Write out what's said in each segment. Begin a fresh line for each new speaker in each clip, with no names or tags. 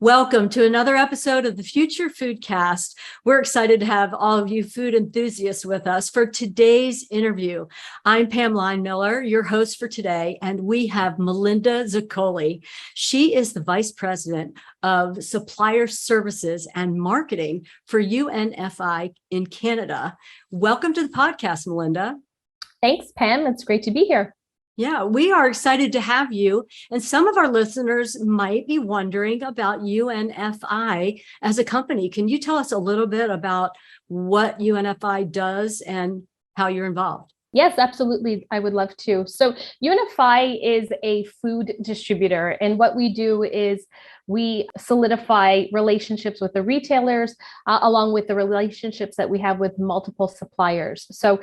Welcome to another episode of the FutureFoodCast. We're excited to have all of you food enthusiasts with us for today's interview. I'm Pam Miller, your host for today, and we have Melinda Zoccoli. She is the Vice President of Supplier Services and Marketing for UNFI in Canada. Welcome to the podcast, Melinda.
Thanks, Pam. It's great to be here.
Yeah, we are excited to have you. And some of our listeners might be wondering about UNFI as a company. Can you tell us a little bit about what UNFI does and how you're involved?
Yes, absolutely. I would love to. So UNFI is a food distributor. And what we do is we solidify relationships with the retailers, along with the relationships that we have with multiple suppliers. So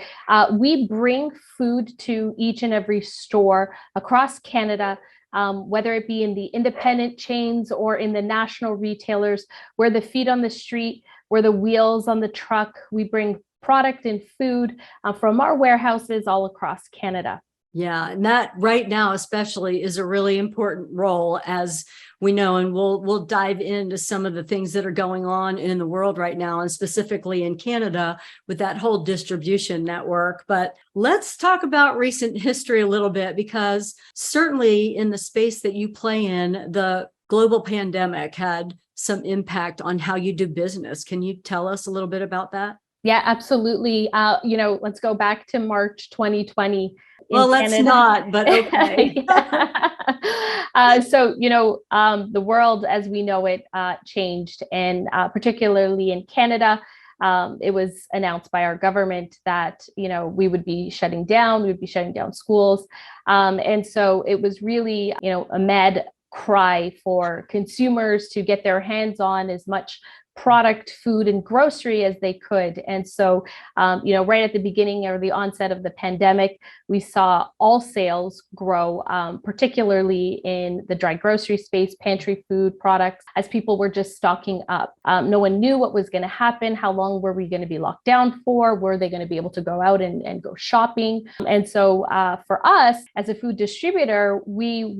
we bring food to each and every store across Canada, whether it be in the independent chains or in the national retailers, where the feet on the street, where the wheels on the truck, we bring product and food from our warehouses all across Canada.
Yeah, and that right now especially is a really important role, as we know, and we'll dive into some of the things that are going on in the world right now, and specifically in Canada with that whole distribution network. But let's talk about recent history a little bit, because certainly in the space that you play in, the global pandemic had some impact on how you do business. Can you tell us a little bit about that?
Yeah, absolutely. Let's go back to March 2020.
Well, let's not, but okay.
The world as we know it changed, and particularly in Canada, it was announced by our government that, we would be shutting down, schools. And so it was really, a mad cry for consumers to get their hands on as much product, food, and grocery as they could. And so, right at the beginning or the onset of the pandemic, we saw all sales grow, particularly in the dry grocery space, pantry food products, as people were just stocking up. No one knew what was going to happen. How long were we going to be locked down for? Were they going to be able to go out and go shopping? And so for us as a food distributor, we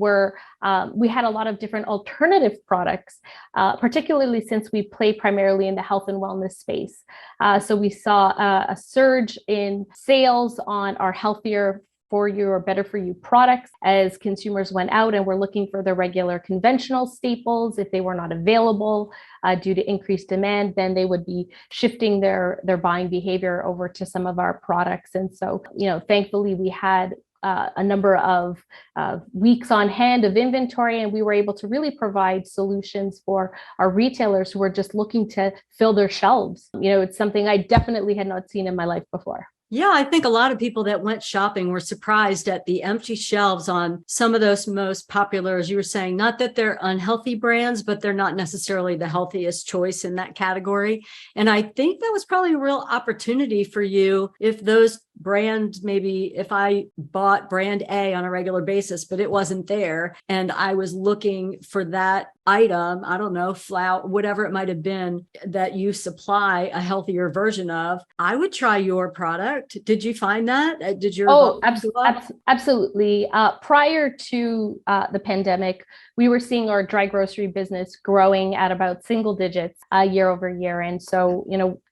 had a lot of different alternative products, particularly since we play primarily in the health and wellness space. So we saw a surge in sales on our healthier for you or better for you products as consumers went out and were looking for the regular conventional staples. If they were not available due to increased demand, then they would be shifting their buying behavior over to some of our products. And so, thankfully we had a number of weeks on hand of inventory, and we were able to really provide solutions for our retailers who were just looking to fill their shelves. It's something I definitely had not seen in my life before.
Yeah, I think a lot of people that went shopping were surprised at the empty shelves on some of those most popular, as you were saying, not that they're unhealthy brands, but they're not necessarily the healthiest choice in that category. And I think that was probably a real opportunity for you if those brands, maybe if I bought brand A on a regular basis, but it wasn't there, and I was looking for that item, I don't know, flour, whatever it might have been that you supply a healthier version of, I would try your product. Did you find that? Did your
absolutely. Prior to the pandemic, we were seeing our dry grocery business growing at about single digits year over year. And so,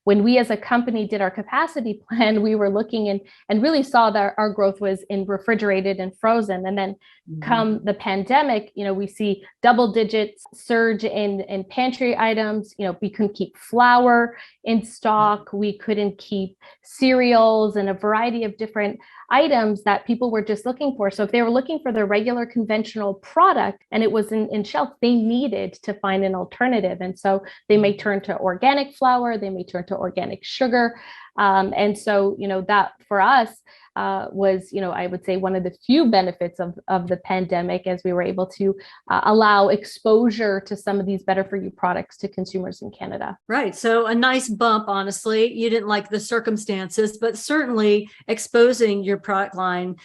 when we as a company did our capacity plan, we were looking and really saw that our growth was in refrigerated and frozen. And then come the pandemic, we see double digits surge in pantry items. We couldn't keep flour in stock. We couldn't keep cereals and a variety of different items that people were just looking for. So if they were looking for their regular conventional product and it was in shelf, they needed to find an alternative. And so they may turn to organic flour, they may turn to organic sugar. And so, that for us was, I would say one of the few benefits of the pandemic, as we were able to allow exposure to some of these better for you products to consumers in Canada.
Right. So a nice bump, honestly. You didn't like the circumstances, but certainly exposing your product line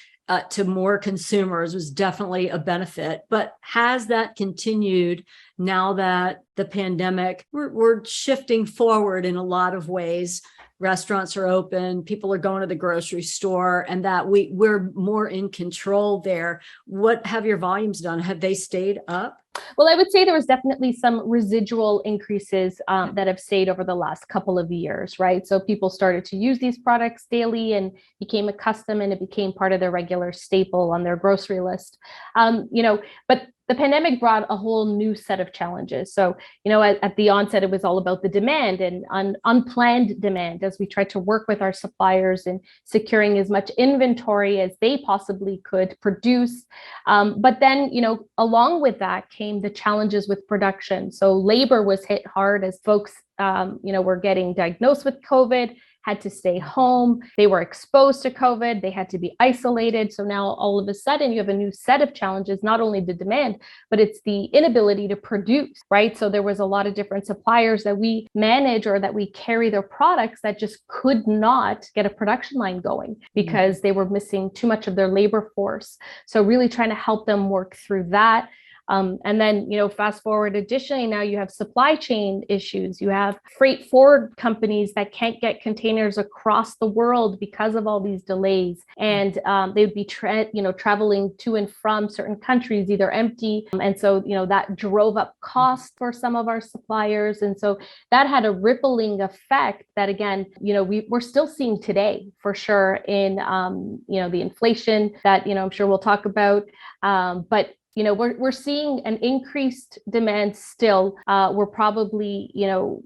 to more consumers was definitely a benefit. But has that continued now that the pandemic, we're shifting forward in a lot of ways restaurants are open, people are going to the grocery store, and that we're more in control there. What have your volumes done? Have they stayed up?
Well, I would say there was definitely some residual increases that have stayed over the last couple of years, right? So people started to use these products daily and became accustomed, and it became part of their regular staple on their grocery list. But the pandemic brought a whole new set of challenges. So, at the onset, it was all about the demand and unplanned demand as we tried to work with our suppliers in securing as much inventory as they possibly could produce. But then, along with that came the challenges with production. So labor was hit hard as folks, were getting diagnosed with COVID, had to stay home. They were exposed to COVID. They had to be isolated. So now all of a sudden you have a new set of challenges, not only the demand, but it's the inability to produce, right? So there was a lot of different suppliers that we manage or that we carry their products that just could not get a production line going because they were missing too much of their labor force. So really trying to help them work through that. And then, fast forward, additionally, now you have supply chain issues. You have freight forward companies that can't get containers across the world because of all these delays. And they would be traveling to and from certain countries, either empty. And so, that drove up costs for some of our suppliers. And so that had a rippling effect that, again, we're still seeing today for sure in, the inflation that, I'm sure we'll talk about. But we're seeing an increased demand still. We're probably,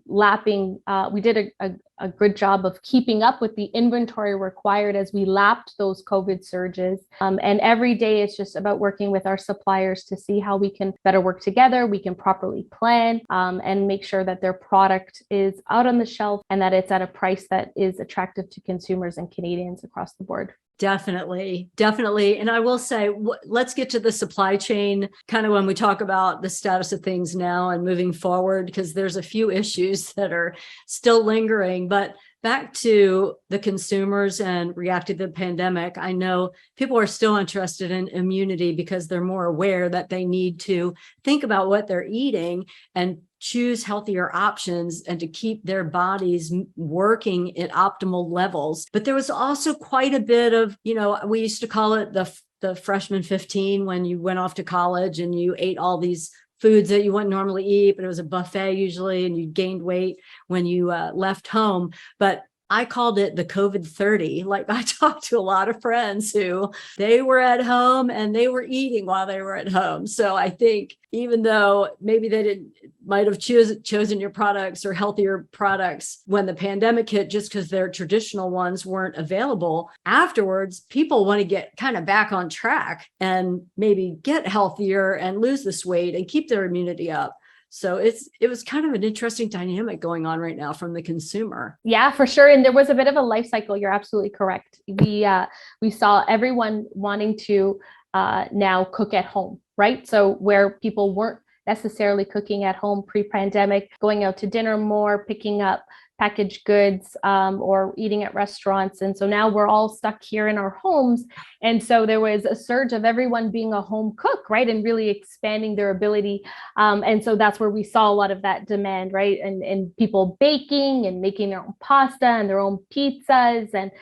lapping. We did a good job of keeping up with the inventory required as we lapped those COVID surges. And every day it's just about working with our suppliers to see how we can better work together. We can properly plan and make sure that their product is out on the shelf and that it's at a price that is attractive to consumers and Canadians across the board.
Definitely. And I will say, let's get to the supply chain kind of when we talk about the status of things now and moving forward, because there's a few issues that are still lingering. But back to the consumers and reacting to the pandemic, I know people are still interested in immunity because they're more aware that they need to think about what they're eating and choose healthier options and to keep their bodies working at optimal levels. But there was also quite a bit of, we used to call it the freshman 15 when you went off to college and you ate all these foods that you wouldn't normally eat, but it was a buffet usually, and you gained weight when you left home. But I called it the COVID 30. Like, I talked to a lot of friends who they were at home and they were eating while they were at home. So I think even though maybe they might have chosen your products or healthier products when the pandemic hit, just because their traditional ones weren't available, afterwards, people want to get kind of back on track and maybe get healthier and lose this weight and keep their immunity up. So it was kind of an interesting dynamic going on right now from the consumer.
Yeah, for sure. And there was a bit of a life cycle. You're absolutely correct. We saw everyone wanting to now cook at home, right? So where people weren't necessarily cooking at home pre-pandemic, going out to dinner more, picking up packaged goods or eating at restaurants. And so now we're all stuck here in our homes. And so there was a surge of everyone being a home cook, right? And really expanding their ability. And so that's where we saw a lot of that demand, right? And people baking and making their own pasta and their own pizzas. And,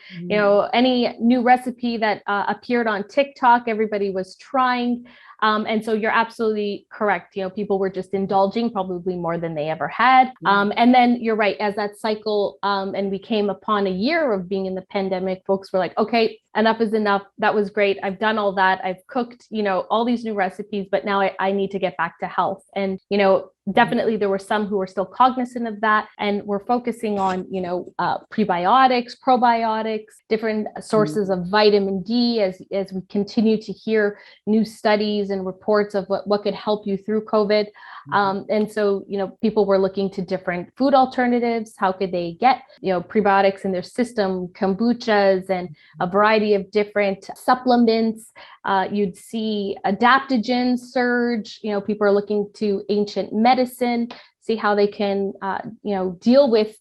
any new recipe that appeared on TikTok, everybody was trying. And so you're absolutely correct. People were just indulging probably more than they ever had. And then you're right, as that cycle and we came upon a year of being in the pandemic, folks were like, okay, enough is enough. That was great. I've done all that. I've cooked, all these new recipes, but now I need to get back to health. And, definitely there were some who were still cognizant of that. And we're focusing on, prebiotics, probiotics, different sources of vitamin D as we continue to hear new studies and reports of what could help you through COVID. And so, people were looking to different food alternatives. How could they get, prebiotics in their system, kombuchas, and a variety of different supplements. You'd see adaptogens surge. People are looking to ancient medicine, see how they can, deal with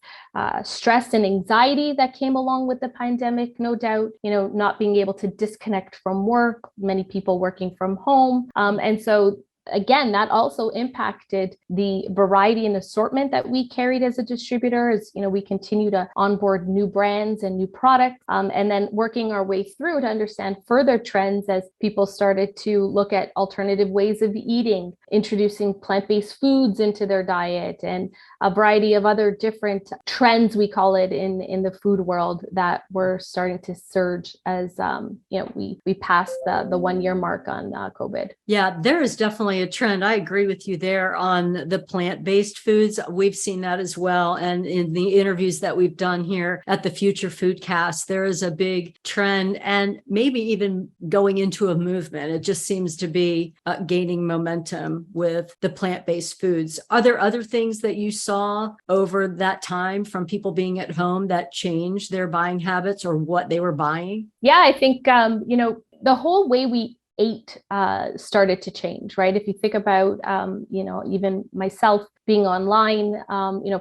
stress and anxiety that came along with the pandemic, no doubt, not being able to disconnect from work, many people working from home. And so again, that also impacted the variety and assortment that we carried as a distributor. As we continue to onboard new brands and new products, and then working our way through to understand further trends as people started to look at alternative ways of eating, introducing plant-based foods into their diet, and a variety of other different trends, we call it, in the food world that were starting to surge as we passed the 1 year mark on COVID.
Yeah, there is definitely a trend. I agree with you there on the plant-based foods. We've seen that as well. And in the interviews that we've done here at the FutureFoodCast, there is a big trend and maybe even going into a movement. It just seems to be gaining momentum with the plant-based foods. Are there other things that you saw over that time from people being at home that changed their buying habits or what they were buying?
Yeah, I think, the whole way we ate started to change, right? If you think about, even myself being online,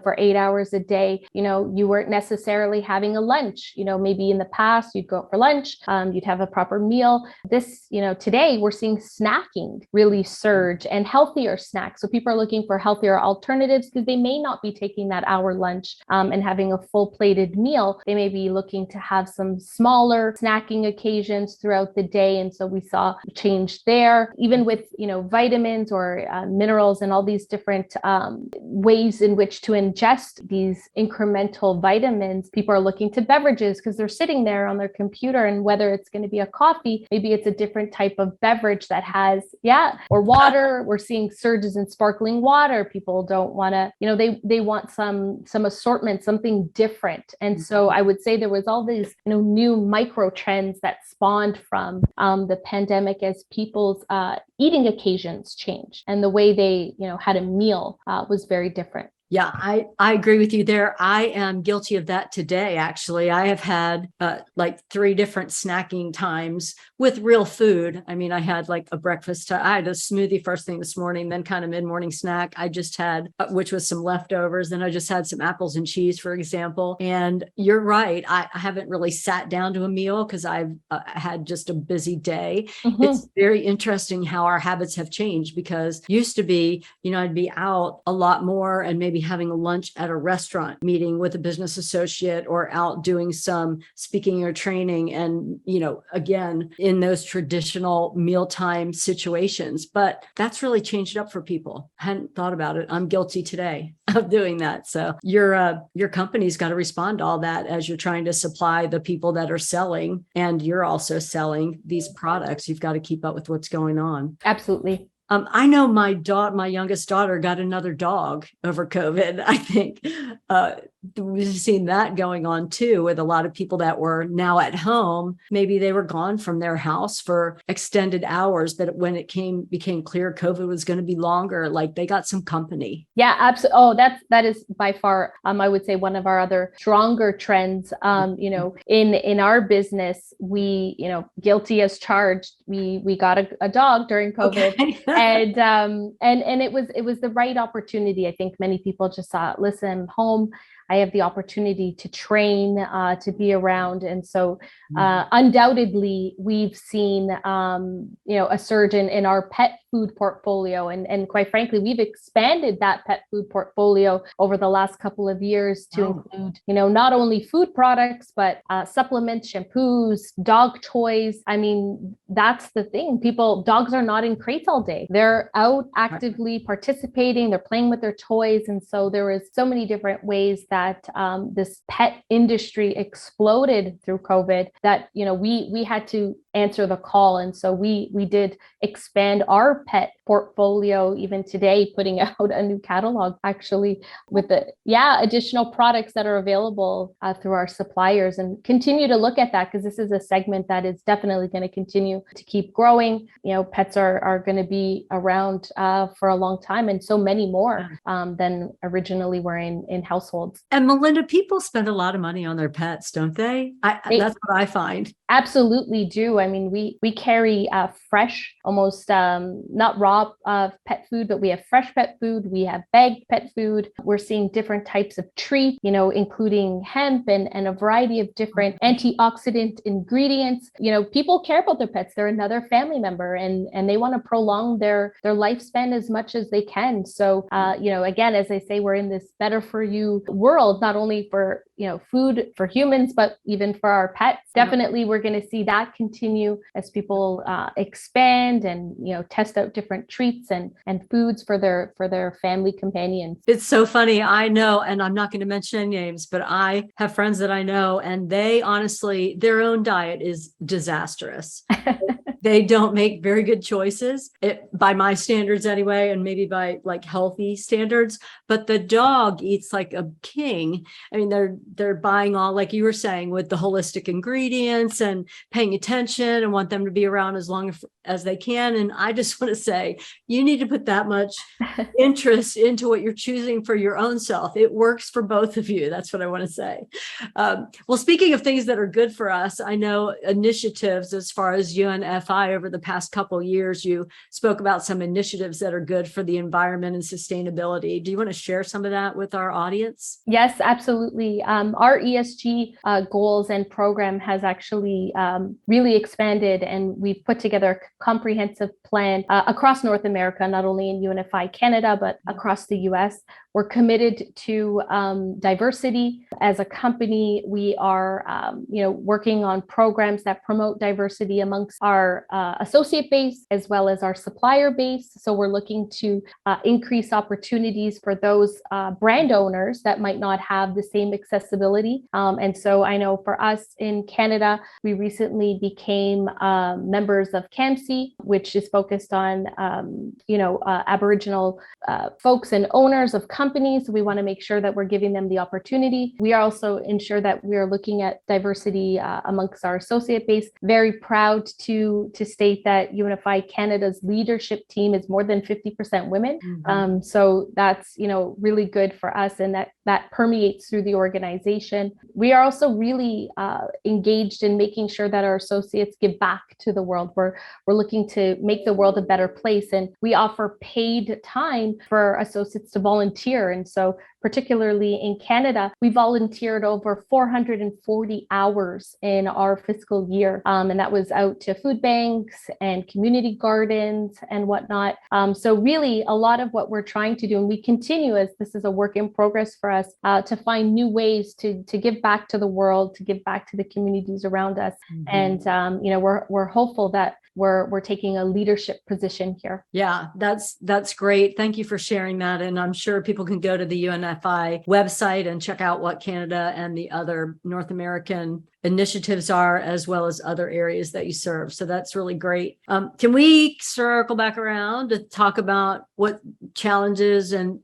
for 8 hours a day, you weren't necessarily having a lunch. Maybe in the past you'd go out for lunch, you'd have a proper meal. This, today we're seeing snacking really surge and healthier snacks. So people are looking for healthier alternatives because they may not be taking that hour lunch and having a full plated meal. They may be looking to have some smaller snacking occasions throughout the day. And so we saw change there, even with, vitamins or minerals and all these different ways in which to ingest these incremental vitamins. People are looking to beverages because they're sitting there on their computer, and whether it's going to be a coffee, maybe it's a different type of beverage that has, or water. We're seeing surges in sparkling water. People don't want to, they want some assortment, something different. And so I would say there was all these, new micro trends that spawned from the pandemic as people's eating occasions changed, and the way they, had a meal was very different.
Yeah, I agree with you there. I am guilty of that today, actually. I have had like 3 different snacking times with real food. I mean, I had like a breakfast. I had a smoothie first thing this morning, then kind of mid-morning snack. I just had, which was some leftovers. Then I just had some apples and cheese, for example. And you're right. I haven't really sat down to a meal because I've had just a busy day. Mm-hmm. It's very interesting how our habits have changed, because used to be, I'd be out a lot more and maybe having a lunch at a restaurant, meeting with a business associate, or out doing some speaking or training. And, again, in those traditional mealtime situations, but that's really changed up for people. I hadn't thought about it. I'm guilty today of doing that. So your company's got to respond to all that as you're trying to supply the people that are selling, and you're also selling these products. You've got to keep up with what's going on.
Absolutely.
I know my youngest daughter got another dog over COVID. I think we've seen that going on too, with a lot of people that were now at home. Maybe they were gone from their house for extended hours, but when it became clear COVID was going to be longer, like they got some company.
Yeah, absolutely. Oh, that is by far, I would say, one of our other stronger trends. In our business, we, guilty as charged. We got a dog during COVID. Okay. And it was the right opportunity. I think many people just thought, listen, home, I have the opportunity to train, to be around. And so undoubtedly, we've seen, a surge in our pet food portfolio. And quite frankly, we've expanded that pet food portfolio over the last couple of years to include, not only food products, but supplements, shampoos, dog toys. I mean, that's the thing. Dogs are not in crates all day. They're out actively participating. They're playing with their toys. And so there was so many different ways that this pet industry exploded through COVID that, we had to answer the call. And so we did expand our pet portfolio even today, putting out a new catalog actually with additional products that are available through our suppliers, and continue to look at that, because this is a segment that is definitely going to continue to keep growing. Pets are going to be around for a long time, and so many more than originally were in households.
And Melinda, people spend a lot of money on their pets, don't they? That's what I find.
Absolutely do. I mean, we carry fresh, almost not raw pet food, but we have fresh pet food. We have bagged pet food. We're seeing different types of treats, including hemp and a variety of different antioxidant ingredients. People care about their pets. They're another family member, and they want to prolong their lifespan as much as they can. So, again, as I say, we're in this better for you world, not only for food for humans, but even for our pets. Definitely, we're going to see that continue as people expand and test out different treats and foods for their family companions.
It's so funny. I know, and I'm not going to mention any names, but I have friends that I know, and they honestly, their own diet is disastrous. They don't make very good choices, by my standards anyway, and maybe by like healthy standards. But the dog eats like a king. I mean, they're buying all, like you were saying, with the holistic ingredients and paying attention and want them to be around as long as they can. And I just want to say, you need to put that much interest into what you're choosing for your own self. It works for both of you. That's what I want to say. Well, speaking of things that are good for us, I know initiatives as far as UNFI over the past couple of years, you spoke about some initiatives that are good for the environment and sustainability. Do you want to share some of that with our audience?
Yes, absolutely. Our ESG goals and program has actually really expanded, and we've put together a comprehensive plan across North America, not only in UNFI Canada, but across the US. We're committed to diversity. As a company, we are working on programs that promote diversity amongst our associate base as well as our supplier base. So we're looking to increase opportunities for those brand owners that might not have the same accessibility. And so I know for us in Canada, we recently became members of CAMC, which is focused on Aboriginal folks and owners of companies. We want to make sure that we're giving them the opportunity. We are also ensure that we are looking at diversity amongst our associate base. Very proud to state that UNFI Canada's leadership team is more than 50% women.
Mm-hmm.
So that's really good for us, and that permeates through the organization. We are also really engaged in making sure that our associates give back to the world. We're looking to make the world a better place, and we offer paid time for associates to volunteer. And so particularly in Canada, we volunteered over 440 hours in our fiscal year. And that was out to food banks and community gardens and whatnot. So really a lot of what we're trying to do, and we continue as this is a work in progress for us, to find new ways to give back to the world, to give back to the communities around us. Mm-hmm. And, we're hopeful that we're taking a leadership position here.
Yeah, that's great. Thank you for sharing that. And I'm sure people can go to the UNFI website and check out what Canada and the other North American initiatives are, as well as other areas that you serve. So that's really great. Can we circle back around to talk about what challenges and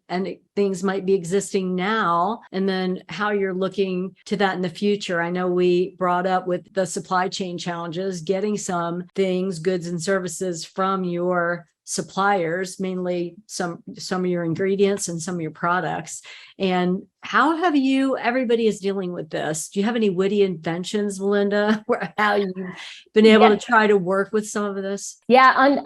things might be existing now, and then how you're looking to that in the future? I know we brought up with the supply chain challenges, getting some things, goods and services from your suppliers, mainly some of your ingredients and some of your products. And how have everybody is dealing with this? Do you have any witty inventions, Melinda, how you've been able to try to work with some of this?
Yeah,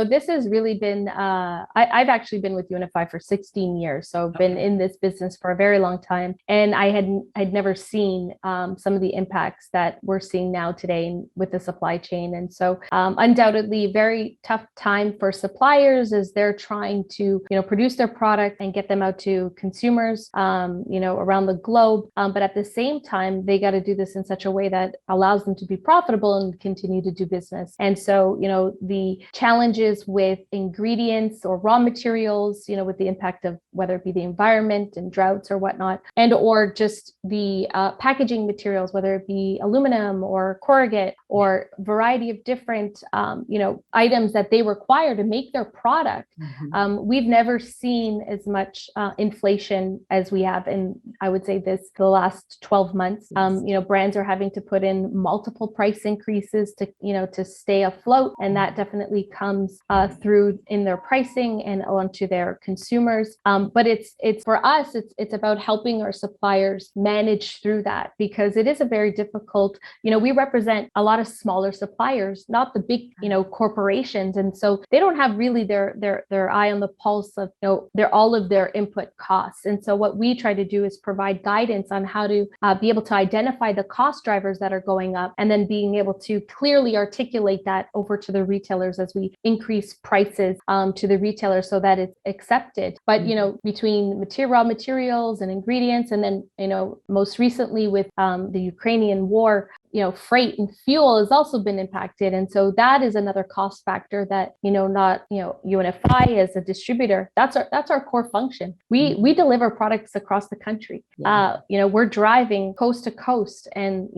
this has really been, I've actually been with UNFI for 16 years. So I've been in this business for a very long time. And I'd never seen some of the impacts that we're seeing now today with the supply chain. And so undoubtedly very tough time for suppliers as they're trying to, produce their product and get them out to consumers, around the globe. But at the same time, they got to do this in such a way that allows them to be profitable and continue to do business. And so, the challenges with ingredients or raw materials, with the impact of whether it be the environment and droughts or whatnot, and or just the packaging materials, whether it be aluminum or corrugate or variety of different, items that they require to make their product.
Mhm.
We've never seen as much inflation as we have in, I would say, the last 12 months.
Yes.
Brands are having to put in multiple price increases to stay afloat, and that definitely comes through in their pricing and onto their consumers. But it's for us, it's about helping our suppliers manage through that, because it is a very difficult. We represent a lot of smaller suppliers, not the big corporations, and so they don't have really their eye on the pulse of all of their input costs. And so what we try to do is provide guidance on how to be able to identify the cost drivers that are going up, and then being able to clearly articulate that over to the retailers as we increase prices to the retailers so that it's accepted. But between raw materials and ingredients, and then most recently with the Ukrainian war, freight and fuel has also been impacted. And so that is another cost factor that, UNFI as a distributor, that's our core function. We deliver products across the country. We're driving coast to coast, and,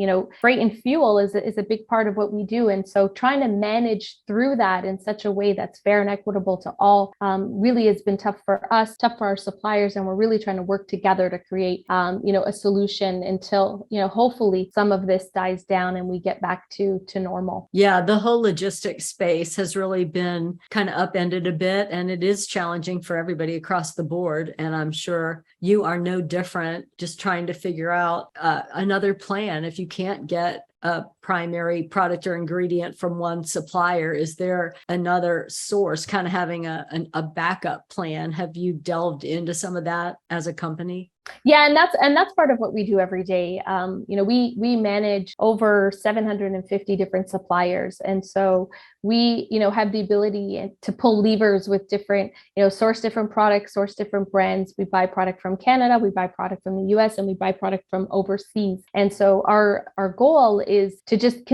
freight and fuel is a big part of what we do. And so trying to manage through that in such a way that's fair and equitable to all really has been tough for us, tough for our suppliers. And we're really trying to work together to create, a solution until, hopefully some of this dies down and we get back to normal.
Yeah, the whole logistics space has really been kind of upended a bit, and it is challenging for everybody across the board. And I'm sure you are no different, just trying to figure out another plan. If you can't get a primary product or ingredient from one supplier, is there another source? Kind of having a backup plan. Have you delved into some of that as a company?
Yeah, and that's part of what we do every day. We manage over 750 different suppliers, and so we have the ability to pull levers with different, source different products, source different brands. We buy product from Canada, we buy product from the US, and we buy product from overseas. And so our goal is to just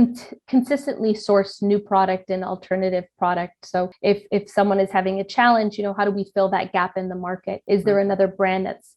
consistently source new product and alternative product. So if someone is having a challenge, how do we fill that gap in the market? Is there another brand that's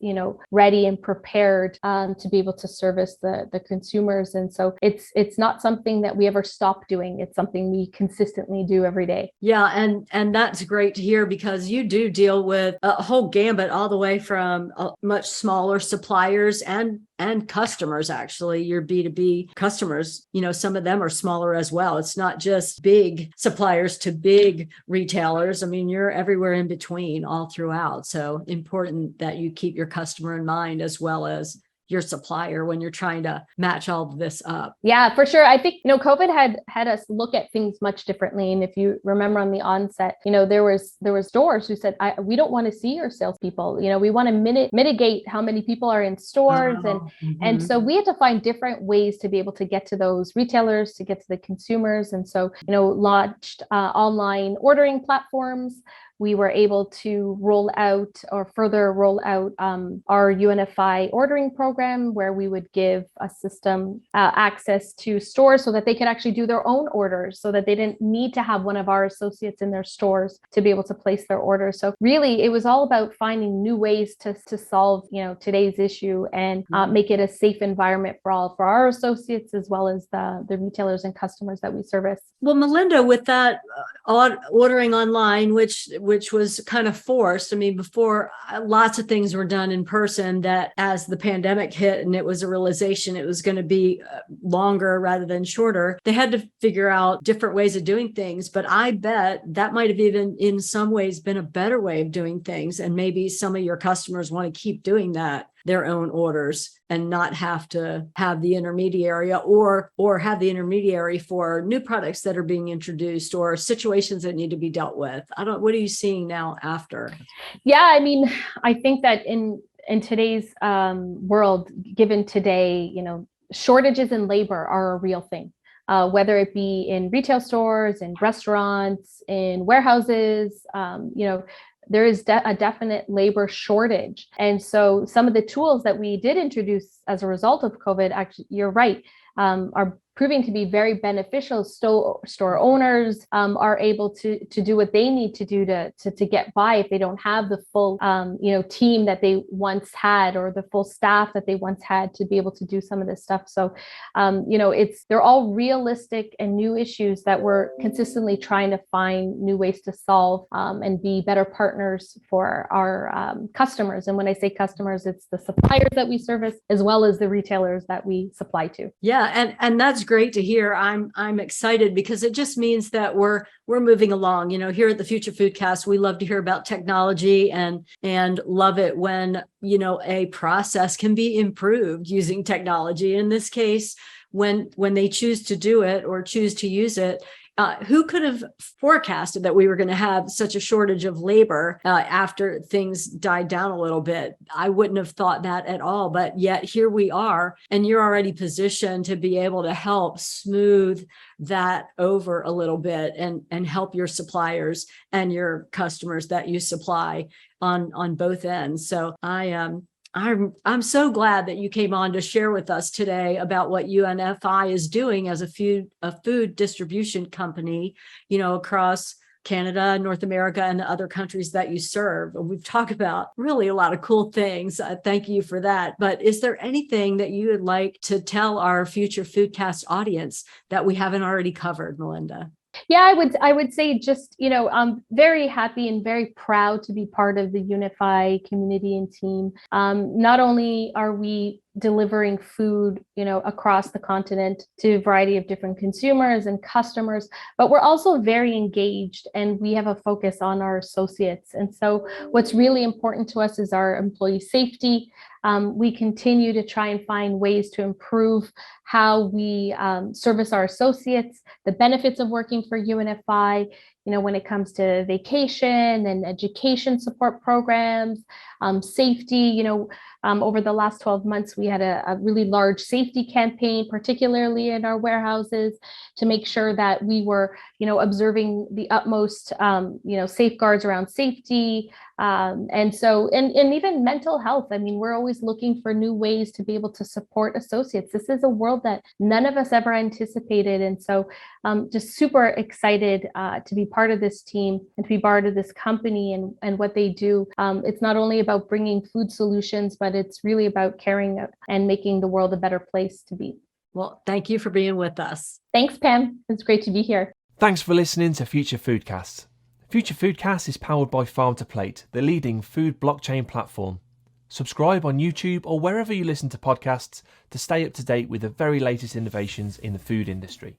ready and prepared to be able to service the consumers? And so it's not something that we ever stop doing. It's something we consistently do every day.
Yeah, and that's great to hear, because you do deal with a whole gambit, all the way from much smaller suppliers and customers. Actually, your B2B customers, some of them are smaller as well. It's not just big suppliers to big retailers. I mean, you're everywhere in between, all throughout. So important that you keep your customer in mind as well as your supplier when you're trying to match all of this up.
Yeah, for sure. I think, COVID had us look at things much differently. And if you remember on the onset, there was stores who said, we don't want to see your salespeople. We want to mitigate how many people are in stores. And so we had to find different ways to be able to get to those retailers, to get to the consumers. And so, launched online ordering platforms. We were able to further roll out our UNFI ordering program, where we would give a system access to stores so that they could actually do their own orders, so that they didn't need to have one of our associates in their stores to be able to place their orders. So really, it was all about finding new ways to solve today's issue and make it a safe environment for our associates, as well as the retailers and customers that we service.
Well, Melinda, with that ordering online, which was kind of forced. I mean, before, lots of things were done in person, that as the pandemic hit and it was a realization it was going to be longer rather than shorter, they had to figure out different ways of doing things. But I bet that might have even in some ways been a better way of doing things. And maybe some of your customers want to keep doing that, their own orders, and not have to have the intermediary or have the intermediary for new products that are being introduced or situations that need to be dealt with. What are you seeing now after?
Yeah, I mean, I think that in today's world, given today, shortages in labor are a real thing. Whether it be in retail stores, in restaurants, in warehouses, there is a definite labor shortage. And so some of the tools that we did introduce as a result of COVID, actually, you're right, are proving to be very beneficial. Store owners are able to do what they need to do to get by if they don't have the full team that they once had, or the full staff that they once had to be able to do some of this stuff. So they're all realistic and new issues that we're consistently trying to find new ways to solve and be better partners for our customers. And when I say customers, it's the suppliers that we service as well as the retailers that we supply to.
Yeah, and that's great to hear. I'm excited because it just means that we're moving along. Here at the FutureFoodCast, we love to hear about technology and love it when a process can be improved using technology. In this case, when they choose to do it or choose to use it, who could have forecasted that we were going to have such a shortage of labor after things died down a little bit? I wouldn't have thought that at all, but yet here we are, and you're already positioned to be able to help smooth that over a little bit and help your suppliers and your customers that you supply on both ends. So I'm so glad that you came on to share with us today about what UNFI is doing as a food distribution company, across Canada, North America, and the other countries that you serve. And we've talked about really a lot of cool things. Thank you for that. But is there anything that you would like to tell our Future Foodcast audience that we haven't already covered, Melinda?
Yeah, I would say just, I'm very happy and very proud to be part of the UNFI community and team. Not only are we delivering food, across the continent to a variety of different consumers and customers, but we're also very engaged and we have a focus on our associates. And so what's really important to us is our employee safety. We continue to try and find ways to improve how we service our associates, the benefits of working for UNFI, when it comes to vacation and education support programs, safety. Over the last 12 months, we had a really large safety campaign, particularly in our warehouses, to make sure that we were, observing the utmost, safeguards around safety. And even mental health. I mean, we're always looking for new ways to be able to support associates. This is a world that none of us ever anticipated. And so just super excited to be part of this team and to be part of this company and what they do. It's not only about bringing food solutions, but it's really about caring and making the world a better place to be.
Well, thank you for being with us.
Thanks, Pam. It's great to be here.
Thanks for listening to Future Foodcast. Future Foodcast is powered by Farm to Plate, the leading food blockchain platform. Subscribe on YouTube or wherever you listen to podcasts to stay up to date with the very latest innovations in the food industry.